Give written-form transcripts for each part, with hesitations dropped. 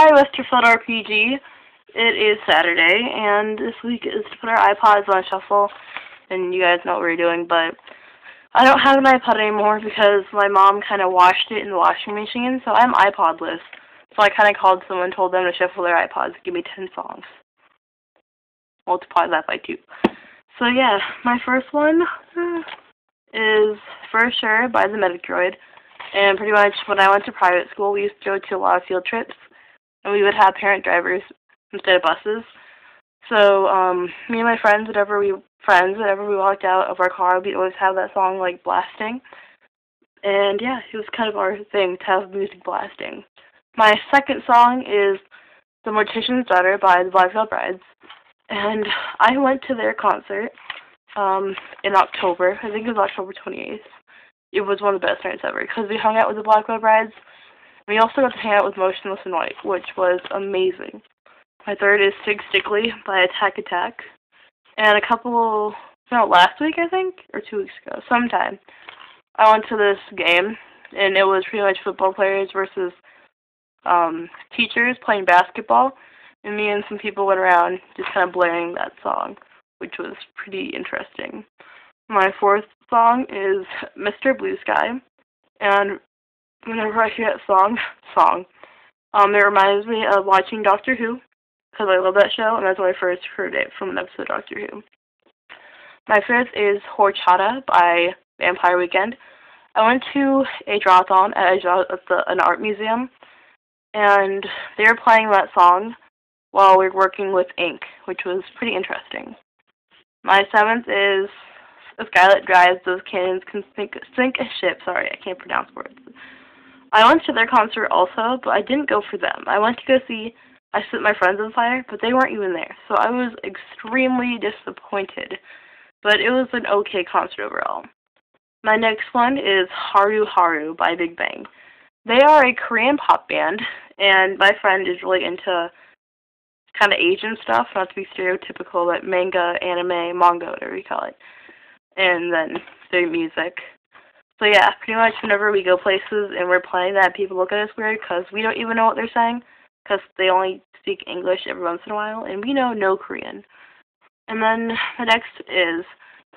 Hi, Westerfield RPG. It is Saturday, and this week is to put our iPods on shuffle, and you guys know what we're doing, but I don't have an iPod anymore because my mom kind of washed it in the washing machine, so I'm iPodless. So I kind of called someone and told them to shuffle their iPods, give me 10 songs. Multiply that by 2. So yeah, my first one is For Sure by the Metadroid, and pretty much when I went to private school, we used to go to a lot of field trips, and we would have parent drivers instead of buses. So, me and my friends, whenever we walked out of our car, we'd always have that song, like, blasting. And, yeah, it was kind of our thing to have music blasting. My second song is The Mortician's Daughter by the Black Veil Brides. And I went to their concert, in October. I think it was October 28th. It was one of the best nights ever, because we hung out with the Black Veil Brides. We also got to hang out with Motionless in White, which was amazing. My third is Sig Stickly by Attack Attack. And last week, I think, or 2 weeks ago, sometime, I went to this game, and it was pretty much football players versus teachers playing basketball, and me and some people went around just kind of blaring that song, which was pretty interesting. My fourth song is Mr. Blue Sky, and whenever I hear that song, it reminds me of watching Doctor Who, because I love that show, and that's when I first heard it, from an episode of Doctor Who. My fifth is Horchata by Vampire Weekend. I went to a drawathon at an art museum, and they were playing that song while we were working with ink, which was pretty interesting. My seventh is Skylet Drives Those Cannons Can Sink a Ship. Sorry, I can't pronounce words. I went to their concert also, but I didn't go for them. I went to go see I Set My Friends on Fire, but they weren't even there, so I was extremely disappointed. But it was an okay concert overall. My next one is Haru Haru by Big Bang. They are a Korean pop band, and my friend is really into kind of Asian stuff, not to be stereotypical, but manga, anime, manga, whatever you call it, and then their music. So yeah, pretty much whenever we go places and we're playing that, people look at us weird because we don't even know what they're saying, because they only speak English every once in a while, and we know no Korean. And then the next is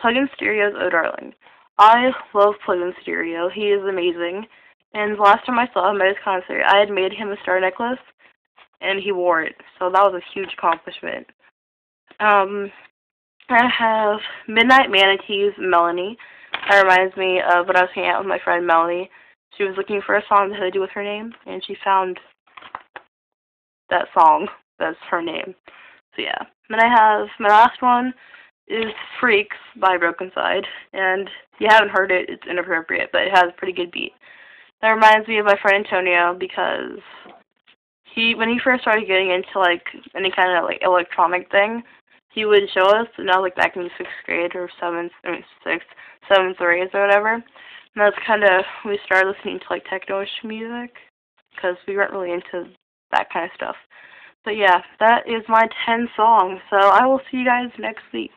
Plug-in Stereo's Oh Darling. I love Plug-in Stereo. He is amazing. And the last time I saw him at his concert, I had made him a star necklace, and he wore it. So that was a huge accomplishment. I have Midnight Manatee's Melanie. That reminds me of when I was hanging out with my friend Melanie. She was looking for a song that had to do with her name, and she found that song that's her name. So yeah. Then I have my last one is Freaks by Broken Side, and if you haven't heard it, it's inappropriate, but it has a pretty good beat. That reminds me of my friend Antonio, because when he first started getting into like any kind of like electronic thing, he would show us, and I was like back in 6th grade or 7th or 8th or whatever. And that's kind of, we started listening to like techno-ish music, because we weren't really into that kind of stuff. But yeah, that is my 10 songs, so I will see you guys next week.